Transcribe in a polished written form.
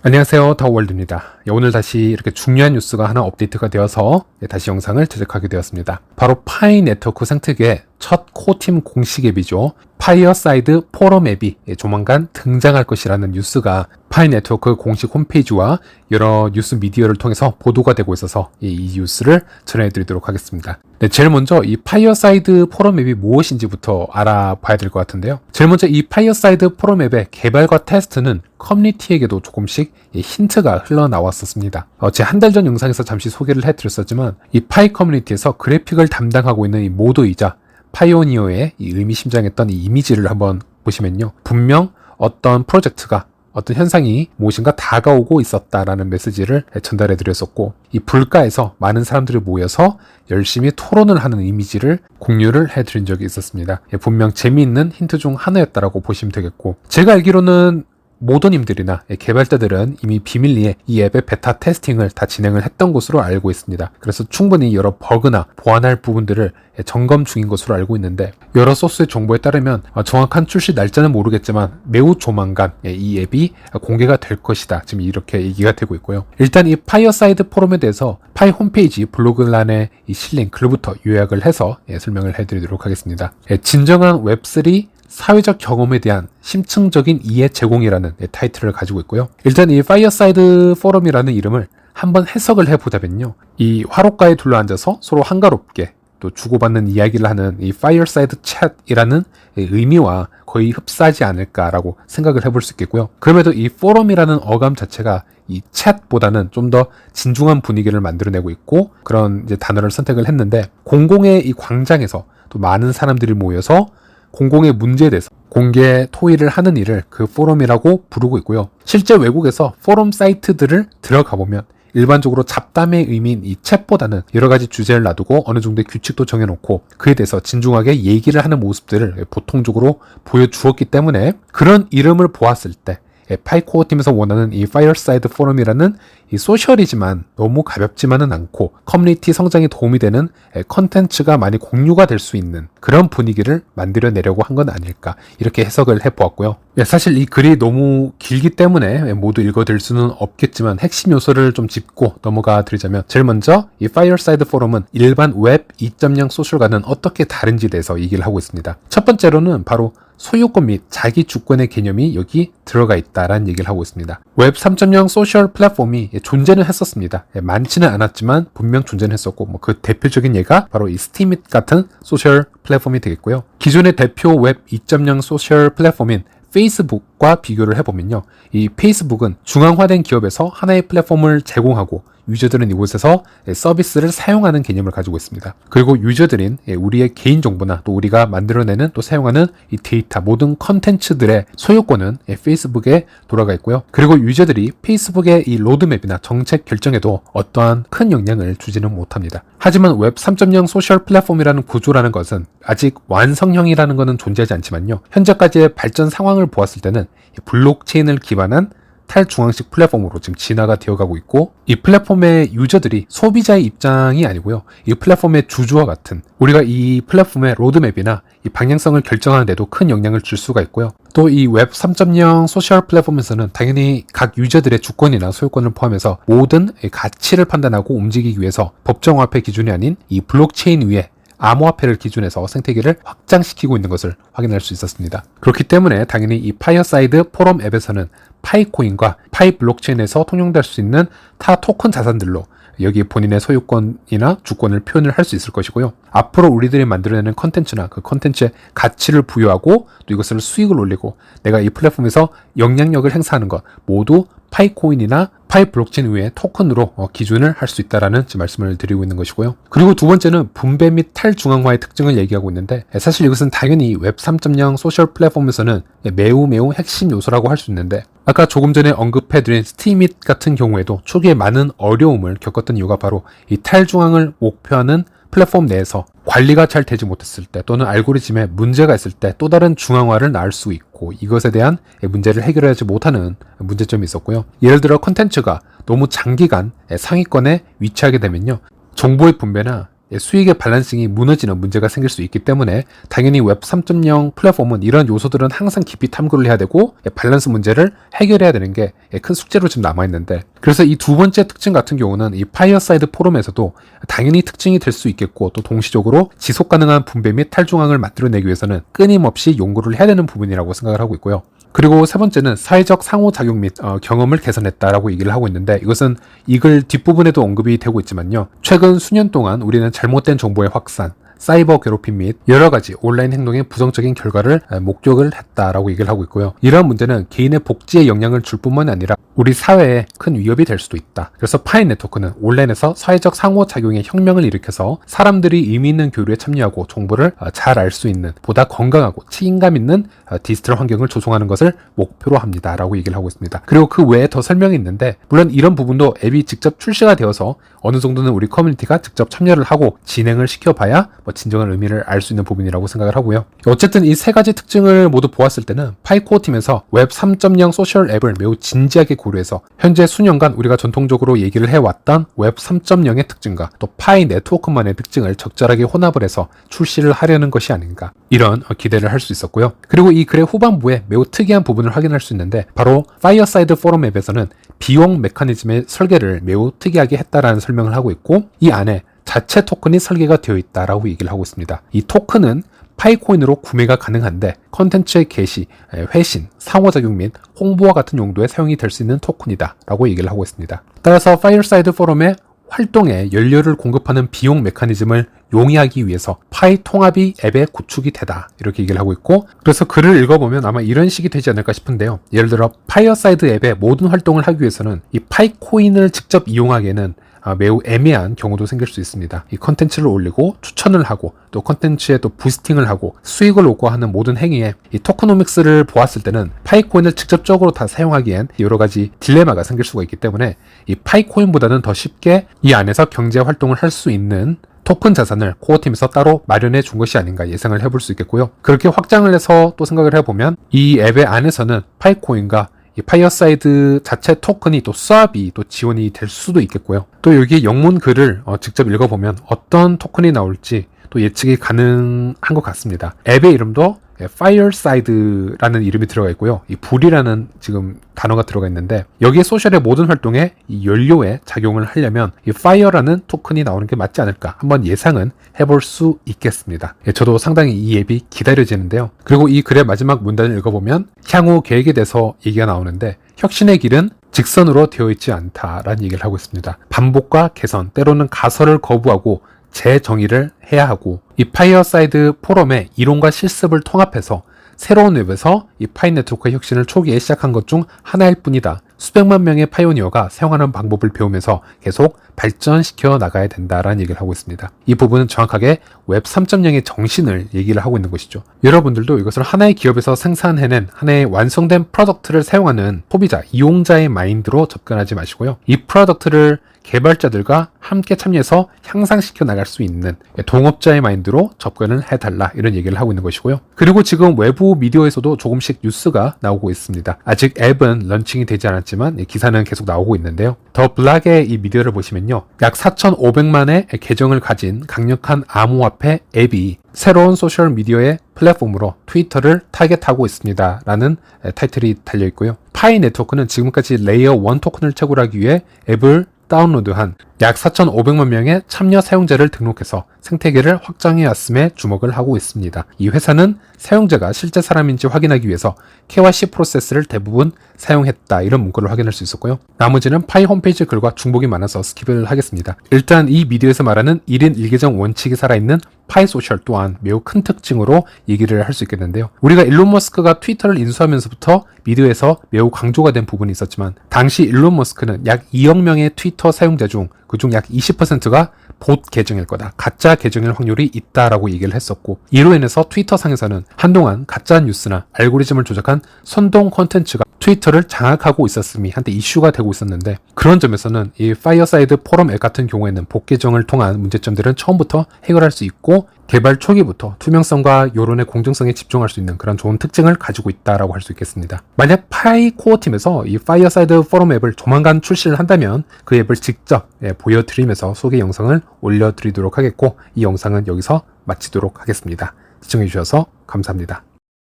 안녕하세요, 더월드입니다. 오늘 다시 이렇게 중요한 뉴스가 하나 업데이트가 되어서 다시 영상을 제작하게 되었습니다. 바로 파이 네트워크 생태계의 첫 코팀 공식 앱이죠. 파이어사이드 포럼 앱이 조만간 등장할 것이라는 뉴스가 파이 네트워크 공식 홈페이지와 여러 뉴스 미디어를 통해서 보도가 되고 있어서 이 뉴스를 전해드리도록 하겠습니다. 네, 제일 먼저 이 파이어사이드 포럼 앱이 무엇인지부터 알아봐야 될 것 같은데요. 제일 먼저 이 파이어사이드 포럼 앱의 개발과 테스트는 커뮤니티에게도 조금씩 힌트가 흘러나왔었습니다. 제 한 달 전 영상에서 잠시 소개를 해드렸었지만 이 파이 커뮤니티에서 그래픽을 담당하고 있는 이 모더이자 파이오니어의 이 의미심장했던 이 이미지를 한번 보시면요. 분명 어떤 프로젝트가 어떤 현상이 무엇인가 다가오고 있었다라는 메시지를 전달해 드렸었고, 이 불가에서 많은 사람들이 모여서 열심히 토론을 하는 이미지를 공유를 해 드린 적이 있었습니다. 분명 재미있는 힌트 중 하나였다라고 보시면 되겠고, 제가 알기로는 모더님들이나 개발자들은 이미 비밀리에 이 앱의 베타 테스팅을 다 진행을 했던 것으로 알고 있습니다. 그래서 충분히 여러 버그나 보완할 부분들을 점검 중인 것으로 알고 있는데, 여러 소스의 정보에 따르면 정확한 출시 날짜는 모르겠지만 매우 조만간 이 앱이 공개가 될 것이다, 지금 이렇게 얘기가 되고 있고요. 일단 이 파이어사이드 포럼에 대해서 파이 홈페이지 블로그란에 실린 글부터 요약을 해서 설명을 해드리도록 하겠습니다. 진정한 웹3 사회적 경험에 대한 심층적인 이해 제공이라는 타이틀을 가지고 있고요. 일단 이 파이어사이드 포럼이라는 이름을 한번 해석을 해보자면요. 이 화롯가에 둘러앉아서 서로 한가롭게 또 주고받는 이야기를 하는 이 파이어사이드 챗이라는 의미와 거의 흡사하지 않을까라고 생각을 해볼 수 있겠고요. 그럼에도 이 포럼이라는 어감 자체가 이 챗보다는 좀 더 진중한 분위기를 만들어내고 있고, 그런 이제 단어를 선택을 했는데, 공공의 이 광장에서 또 많은 사람들이 모여서 공공의 문제에 대해서 공개 토의를 하는 일을 그 포럼이라고 부르고 있고요. 실제 외국에서 포럼 사이트들을 들어가 보면 일반적으로 잡담의 의미인 이 챗보다는 여러 가지 주제를 놔두고 어느 정도의 규칙도 정해놓고 그에 대해서 진중하게 얘기를 하는 모습들을 보통적으로 보여주었기 때문에, 그런 이름을 보았을 때 파이코어 팀에서 원하는 이 파이어사이드 포럼이라는 이 소셜이지만 너무 가볍지만은 않고 커뮤니티 성장에 도움이 되는 컨텐츠가 많이 공유가 될 수 있는 그런 분위기를 만들어내려고 한 건 아닐까, 이렇게 해석을 해보았고요. 사실 이 글이 너무 길기 때문에 모두 읽어드릴 수는 없겠지만 핵심 요소를 좀 짚고 넘어가 드리자면, 제일 먼저 이 파이어사이드 포럼은 일반 웹 2.0 소셜과는 어떻게 다른지에 대해서 얘기를 하고 있습니다. 첫 번째로는 바로 소유권 및 자기 주권의 개념이 여기 들어가 있다라는 얘기를 하고 있습니다. 웹 3.0 소셜 플랫폼이 존재는 했었습니다. 많지는 않았지만 분명 존재는 했었고, 그 대표적인 예가 바로 이 스팀잇 같은 소셜 플랫폼이 되겠고요. 기존의 대표 웹 2.0 소셜 플랫폼인 페이스북과 비교를 해보면요. 이 페이스북은 중앙화된 기업에서 하나의 플랫폼을 제공하고 유저들은 이곳에서 서비스를 사용하는 개념을 가지고 있습니다. 그리고 유저들인 우리의 개인정보나 또 우리가 만들어내는 또 사용하는 이 데이터, 모든 컨텐츠들의 소유권은 페이스북에 돌아가 있고요. 그리고 유저들이 페이스북의 이 로드맵이나 정책 결정에도 어떠한 큰 영향을 주지는 못합니다. 하지만 웹 3.0 소셜 플랫폼이라는 구조라는 것은 아직 완성형이라는 것은 존재하지 않지만요. 현재까지의 발전 상황을 보았을 때는 블록체인을 기반한 탈중앙식 플랫폼으로 지금 진화가 되어가고 있고, 이 플랫폼의 유저들이 소비자의 입장이 아니고요. 이 플랫폼의 주주와 같은, 우리가 이 플랫폼의 로드맵이나 이 방향성을 결정하는 데도 큰 영향을 줄 수가 있고요. 또 이 웹 3.0 소셜 플랫폼에서는 당연히 각 유저들의 주권이나 소유권을 포함해서 모든 가치를 판단하고 움직이기 위해서 법정화폐 기준이 아닌 이 블록체인 위에 암호화폐를 기준해서 생태계를 확장시키고 있는 것을 확인할 수 있었습니다. 그렇기 때문에 당연히 이 파이어사이드 포럼 앱에서는 파이코인과 파이 블록체인에서 통용될 수 있는 타 토큰 자산들로 여기 본인의 소유권이나 주권을 표현을 할 수 있을 것이고요. 앞으로 우리들이 만들어내는 컨텐츠나 그 컨텐츠의 가치를 부여하고 또 이것을 수익을 올리고 내가 이 플랫폼에서 영향력을 행사하는 것 모두 파이코인이나 파이 블록체인 위에 토큰으로 기준을 할 수 있다라는 말씀을 드리고 있는 것이고요. 그리고 두 번째는 분배 및 탈중앙화의 특징을 얘기하고 있는데, 사실 이것은 당연히 웹 3.0 소셜 플랫폼에서는 매우 핵심 요소라고 할 수 있는데, 아까 조금 전에 언급해드린 스팀잇 같은 경우에도 초기에 많은 어려움을 겪었던 이유가 바로 이 탈중앙을 목표하는 플랫폼 내에서 관리가 잘 되지 못했을 때 또는 알고리즘에 문제가 있을 때 또 다른 중앙화를 낳을 수 있고, 이것에 대한 문제를 해결하지 못하는 문제점이 있었고요. 예를 들어 컨텐츠가 너무 장기간 상위권에 위치하게 되면요. 정보의 분배나 수익의 밸런싱이 무너지는 문제가 생길 수 있기 때문에 당연히 웹 3.0 플랫폼은 이런 요소들은 항상 깊이 탐구를 해야 되고 밸런스 문제를 해결해야 되는 게 큰 숙제로 지금 남아있는데, 그래서 이 두 번째 특징 같은 경우는 이 파이어사이드 포럼에서도 당연히 특징이 될 수 있겠고, 또 동시적으로 지속 가능한 분배 및 탈중앙을 만들어내기 위해서는 끊임없이 연구를 해야 되는 부분이라고 생각을 하고 있고요. 그리고 세 번째는 사회적 상호작용 및 경험을 개선했다라고 얘기를 하고 있는데, 이것은 이 글 뒷부분에도 언급이 되고 있지만요, 최근 수년 동안 우리는 잘못된 정보의 확산, 사이버 괴롭힘 및 여러가지 온라인 행동의 부정적인 결과를 목격을 했다라고 얘기를 하고 있고요. 이러한 문제는 개인의 복지에 영향을 줄 뿐만 아니라 우리 사회에 큰 위협이 될 수도 있다. 그래서 파이 네트워크는 온라인에서 사회적 상호작용의 혁명을 일으켜서 사람들이 의미 있는 교류에 참여하고 정보를 잘 알 수 있는 보다 건강하고 책임감 있는 디지털 환경을 조성하는 것을 목표로 합니다 라고 얘기를 하고 있습니다. 그리고 그 외에 더 설명이 있는데, 물론 이런 부분도 앱이 직접 출시가 되어서 어느 정도는 우리 커뮤니티가 직접 참여를 하고 진행을 시켜봐야 진정한 의미를 알 수 있는 부분이라고 생각을 하고요. 어쨌든 이 세 가지 특징을 모두 보았을 때는 파이코어 팀에서 웹 3.0 소셜 앱을 매우 진지하게 고려해서 현재 수년간 우리가 전통적으로 얘기를 해왔던 웹 3.0의 특징과 또 파이 네트워크만의 특징을 적절하게 혼합을 해서 출시를 하려는 것이 아닌가, 이런 기대를 할 수 있었고요. 그리고 이 글의 후반부에 매우 특이한 부분을 확인할 수 있는데, 바로 파이어사이드 포럼 앱에서는 비용 메커니즘의 설계를 매우 특이하게 했다라는 설명을 하고 있고, 이 안에 자체 토큰이 설계가 되어 있다라고 얘기를 하고 있습니다. 이 토큰은 파이코인으로 구매가 가능한데 컨텐츠의 게시, 회신, 상호작용 및 홍보와 같은 용도에 사용이 될 수 있는 토큰이다 라고 얘기를 하고 있습니다. 따라서 파이어사이드 포럼의 활동에 연료를 공급하는 비용 메커니즘을 용이하기 위해서 파이 통합이 앱에 구축이 되다, 이렇게 얘기를 하고 있고, 그래서 글을 읽어보면 아마 이런 식이 되지 않을까 싶은데요. 예를 들어 파이어사이드 앱의 모든 활동을 하기 위해서는 이 파이코인을 직접 이용하기에는 매우 애매한 경우도 생길 수 있습니다. 이 컨텐츠를 올리고 추천을 하고 또 컨텐츠에 또 부스팅을 하고 수익을 얻고 하는 모든 행위에 이 토크노믹스를 보았을 때는 파이코인을 직접적으로 다 사용하기엔 여러 가지 딜레마가 생길 수가 있기 때문에 이 파이코인보다는 더 쉽게 이 안에서 경제 활동을 할 수 있는 토큰 자산을 코어팀에서 따로 마련해 준 것이 아닌가 예상을 해볼 수 있겠고요. 그렇게 확장을 해서 또 생각을 해보면 이 앱의 안에서는 파이코인과 이 파이어사이드 자체 토큰이 또 수압이 또 지원이 될 수도 있겠고요. 또 여기 영문 글을 직접 읽어보면 어떤 토큰이 나올지 또 예측이 가능한 것 같습니다. 앱의 이름도 Fireside라는 이름이 들어가 있고요. 이 불이라는 지금 단어가 들어가 있는데, 여기에 소셜의 모든 활동에 이 연료에 작용을 하려면 이 Fire라는 토큰이 나오는 게 맞지 않을까 한번 예상은 해볼 수 있겠습니다. 저도 상당히 이 앱이 기다려지는데요. 그리고 이 글의 마지막 문단을 읽어보면 향후 계획에 대해서 얘기가 나오는데, 혁신의 길은 직선으로 되어 있지 않다라는 얘기를 하고 있습니다. 반복과 개선, 때로는 가설을 거부하고 재정의를 해야 하고, 이 파이어사이드 포럼의 이론과 실습을 통합해서 새로운 웹에서 이 파이 네트워크의 혁신을 초기에 시작한 것 중 하나일 뿐이다. 수백만 명의 파이오니어가 사용하는 방법을 배우면서 계속 발전시켜 나가야 된다라는 얘기를 하고 있습니다. 이 부분은 정확하게 웹 3.0의 정신을 얘기를 하고 있는 것이죠. 여러분들도 이것을 하나의 기업에서 생산해낸 하나의 완성된 프로덕트를 사용하는 소비자, 이용자의 마인드로 접근하지 마시고요. 이 프로덕트를 개발자들과 함께 참여해서 향상시켜 나갈 수 있는 동업자의 마인드로 접근을 해달라, 이런 얘기를 하고 있는 것이고요. 그리고 지금 외부 미디어에서도 조금씩 뉴스가 나오고 있습니다. 아직 앱은 런칭이 되지 않았지만 기사는 계속 나오고 있는데요. 더 블락의 이 미디어를 보시면요, 약 4,500만의 계정을 가진 강력한 암호화폐 앱이 새로운 소셜미디어의 플랫폼으로 트위터를 타겟하고 있습니다 라는 타이틀이 달려있고요. 파이 네트워크는 지금까지 레이어 1 토큰을 채굴하기 위해 앱을 다운로드한 약 4,500만 명의 참여 사용자를 등록해서 생태계를 확장해 왔음에 주목을 하고 있습니다. 이 회사는 사용자가 실제 사람인지 확인하기 위해서 KYC 프로세스를 대부분 사용했다, 이런 문구를 확인할 수 있었고요. 나머지는 파이 홈페이지 글과 중복이 많아서 스킵을 하겠습니다. 일단 이 미디어에서 말하는 1인 1계정 원칙이 살아있는 파이 소셜 또한 매우 큰 특징으로 얘기를 할 수 있겠는데요. 우리가 일론 머스크가 트위터를 인수하면서부터 미디어에서 매우 강조가 된 부분이 있었지만, 당시 일론 머스크는 약 2억 명의 트위터 사용자 중 그중 약 20%가 봇 계정일 거다, 가짜 계정일 확률이 있다라고 얘기를 했었고, 이로 인해서 트위터 상에서는 한동안 가짜 뉴스나 알고리즘을 조작한 선동 콘텐츠가 트위터를 장악하고 있었음이 한때 이슈가 되고 있었는데, 그런 점에서는 이 파이어사이드 포럼 앱 같은 경우에는 복 개정을 통한 문제점들은 처음부터 해결할 수 있고, 개발 초기부터 투명성과 여론의 공정성에 집중할 수 있는 그런 좋은 특징을 가지고 있다라고 할 수 있겠습니다. 만약 파이 코어 팀에서 이 파이어사이드 포럼 앱을 조만간 출시를 한다면 그 앱을 직접 보여드리면서 소개 영상을 올려드리도록 하겠고, 이 영상은 여기서 마치도록 하겠습니다. 시청해주셔서 감사합니다.